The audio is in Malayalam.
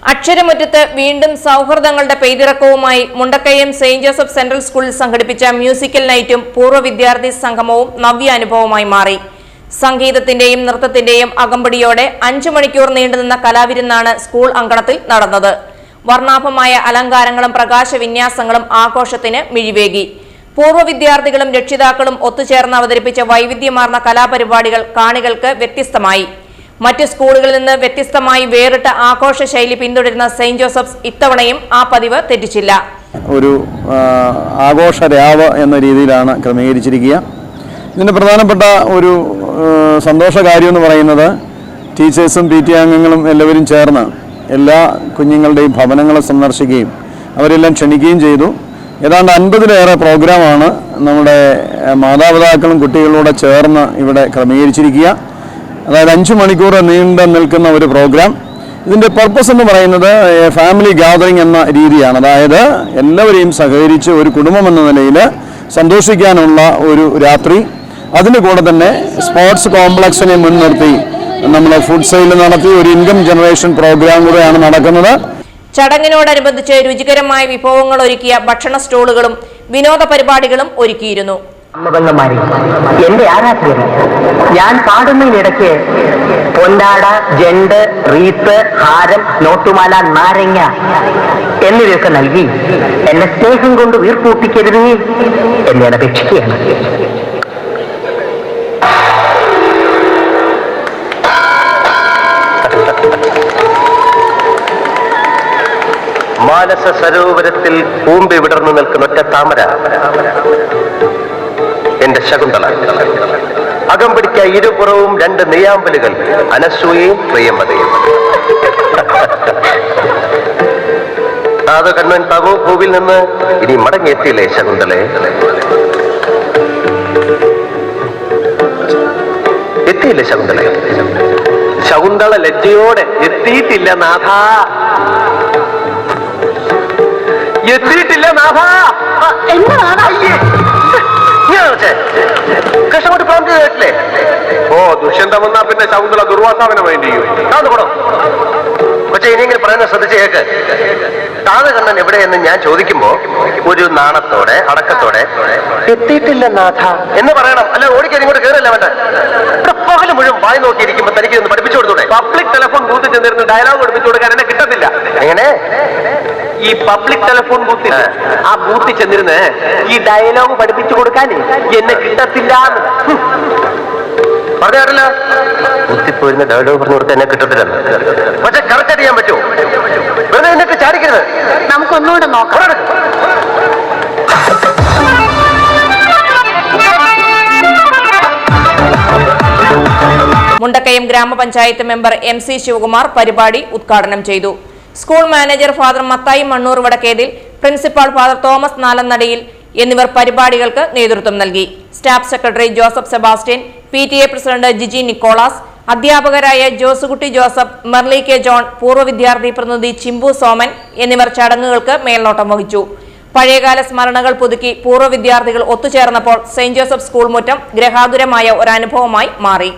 അക്ഷരമുറ്റത്ത് വീണ്ടും സൗഹൃദങ്ങളുടെ പെയ്തിറക്കവുമായി മുണ്ടക്കയം സെയിന്റ് ജോസഫ് സെൻട്രൽ സ്കൂളിൽ സംഘടിപ്പിച്ച മ്യൂസിക്കൽ നൈറ്റും പൂർവ്വ വിദ്യാർത്ഥി സംഗമവും നവ്യ അനുഭവമായി മാറി. സംഗീതത്തിന്റെയും നൃത്തത്തിന്റെയും അകമ്പടിയോടെ 5 മണിക്കൂർ നീണ്ടുനിന്ന കലാവിരുന്നാണ് സ്കൂൾ അങ്കണത്തിൽ നടന്നത്. വർണ്ണാഭമായ അലങ്കാരങ്ങളും പ്രകാശവിന്യാസങ്ങളും ആഘോഷത്തിന് മിഴിവേകി. പൂർവ്വ വിദ്യാർത്ഥികളും രക്ഷിതാക്കളും ഒത്തുചേർന്ന് അവതരിപ്പിച്ച വൈവിധ്യമാർന്ന കലാപരിപാടികൾ കാണികൾക്ക് വ്യത്യസ്തമായി. മറ്റു സ്കൂളുകളിൽ നിന്ന് വ്യത്യസ്തമായി വേറിട്ട ആഘോഷ ശൈലി പിന്തുടരുന്ന സെയിന്റ് ജോസഫ്സ് ഇത്തവണയും ആ പതിവ് തെറ്റിച്ചില്ല. ഒരു ആഘോഷ രാവ് എന്ന രീതിയിലാണ് ക്രമീകരിച്ചിരിക്കുക. ഇതിൻ്റെ പ്രധാനപ്പെട്ട ഒരു സന്തോഷ കാര്യം എന്ന് പറയുന്നത് ടീച്ചേഴ്സും PTA അംഗങ്ങളും എല്ലാവരും ചേർന്ന് എല്ലാ കുഞ്ഞുങ്ങളുടെയും ഭവനങ്ങളെ സന്ദർശിക്കുകയും അവരെല്ലാം ക്ഷണിക്കുകയും ചെയ്തു. ഏതാണ്ട് 50-ലേറെ പ്രോഗ്രാമാണ് നമ്മുടെ മാതാപിതാക്കളും കുട്ടികളോട് ചേർന്ന് ഇവിടെ ക്രമീകരിച്ചിരിക്കുക. അതായത് 5 മണിക്കൂർ നീണ്ടു നിൽക്കുന്ന ഒരു പ്രോഗ്രാം. ഇതിൻ്റെ പർപ്പസ് എന്ന് പറയുന്നത് ഫാമിലി ഗാദറിംഗ് എന്ന രീതിയാണ്. അതായത് എല്ലാവരെയും സഹകരിച്ച് ഒരു കുടുംബം എന്ന നിലയിൽ സന്തോഷിക്കാനുള്ള ഒരു രാത്രി. അതിന് കൂടെ തന്നെ സ്പോർട്സ് കോംപ്ലക്സിനെ മുൻനിർത്തി നമ്മൾ ഫുഡ് സെയിൽ നടത്തി ഒരു ഇൻകം ജനറേഷൻ പ്രോഗ്രാം കൂടെയാണ് നടക്കുന്നത്. ചടങ്ങിനോടനുബന്ധിച്ച് രുചികരമായ വിഭവങ്ങൾ ഒരുക്കിയ ഭക്ഷണ സ്റ്റോളുകളും വിനോദ പരിപാടികളും ഒരുക്കിയിരുന്നു. എന്റെ ആരാധകർ, ഞാൻ പാടുന്നതിനിടയ്ക്ക് പൊന്നാട, ജണ്ട്, റീത്ത്, ഹാരം, നോട്ടുമാല, നാരങ്ങ എന്നിവയൊക്കെ നൽകി എന്നെ സ്നേഹം കൊണ്ട് വീർപ്പൂട്ടിക്കരുത് എന്നെ അപേക്ഷിക്കുകയാണ്. മാനസ സരോവരത്തിൽ പൂമ്പി വിടർന്നു നിൽക്കുന്ന ഒറ്റ താമര എന്റെ ശകുന്തള. അകമ്പടിക്ക ഇരുപുറവും 2 നെയ്യാമ്പലുകൾ, അനസൂയയും പ്രിയമതയും. അത് കണ്ണൻ തവോ ഭൂവിൽ നിന്ന് ഇനി മടങ്ങിയെത്തിയില്ലേ ശകുന്തളെ? എത്തിയില്ലേ ശകുന്തള? ശകുന്തള ലജ്ജയോടെ എത്തിയിട്ടില്ല നാഥ, എത്തിയിട്ടില്ല നാഥ. കൃഷ്ണകുട്ടി പ്രോംപ്റ്റ് ചെയ്തിട്ടില്ലേ? ഓ, ദുഷ്യന്തം വന്നാ പിന്നെ ശകുന്തള ദുർവാസാവിനെ മൈൻഡ് ചെയ്യും. പക്ഷെ ഇനിയെങ്കിലും പറയുന്നത് ശ്രദ്ധിച്ച് കേക്ക്. താതകണ്ണൻ എവിടെയെന്ന് ഞാൻ ചോദിക്കുമ്പോ ഒരു നാണത്തോടെ അടക്കത്തോടെ എത്തിയിട്ടില്ല നാഥ എന്ന് പറയണം. അല്ല ഓടിക്കാൻ ഇങ്ങോട്ട് കയറില്ല വേണ്ട. പകല് മുഴുവൻ വായി നോക്കിയിരിക്കുമ്പോ തനിക്ക് ഒന്ന് പഠിപ്പിച്ചു കൊടുത്തൂടെ? പബ്ലിക് ടെലിഫോൺ ബൂത്തിൽ ചെന്നിരുന്ന് ഡയലോഗ് പഠിപ്പിച്ചു കൊടുക്കാൻ എന്നെ കിട്ടത്തില്ല. എങ്ങനെ? ഈ പബ്ലിക് ടെലിഫോൺ ബൂത്തിൽ ആ ബൂത്തിൽ ചെന്നിരുന്ന് ഈ ഡയലോഗ് പഠിപ്പിച്ചു കൊടുക്കാൻ എന്നെ കിട്ടത്തില്ല. പറഞ്ഞാറില്ല, ബുദ്ധിപ്പോയിരുന്ന ഡയലോഗ് പറഞ്ഞു കൊടുക്കാൻ എന്നെ കിട്ടത്തില്ല. പക്ഷെ കറക്റ്റ് ചെയ്യാൻ പറ്റുമോ? വെറുതെ എന്നിട്ട് ചാടിക്കരുത്. നമുക്കൊന്നുകൂടെ നോക്കാം. മുണ്ടക്കയം ഗ്രാമപഞ്ചായത്ത് മെമ്പർ MC ശിവകുമാർ പരിപാടി ഉദ്ഘാടനം ചെയ്തു. School manager Father Mathai Mannoor Vadakkethil, principal Father Thomas Nalannadiyil എന്നിവർ പരിപാടികൾക്ക് നേതൃത്വം നൽകി. Staff secretary Joseph Sebastian, PTA president Jiji Nicholas, അധ്യാപകരായ Josekutty Joseph, Merly K John, പൂർവ്വ വിദ്യാർത്ഥി പ്രതിനിധി ചിമ്പു സോമൻ എന്നിവർ ചടങ്ങുകൾക്ക് മേൽനോട്ടം വഹിച്ചു. പഴയകാല സ്മരണകൾ പുതുക്കി പൂർവ്വ വിദ്യാർത്ഥികൾ ഒത്തുചേർന്നപ്പോൾ സെയിന്റ് ജോസഫ് സ്കൂൾ മുറ്റം ഗ്രഹാതുരമായ ഒരനുഭവമായി മാറി.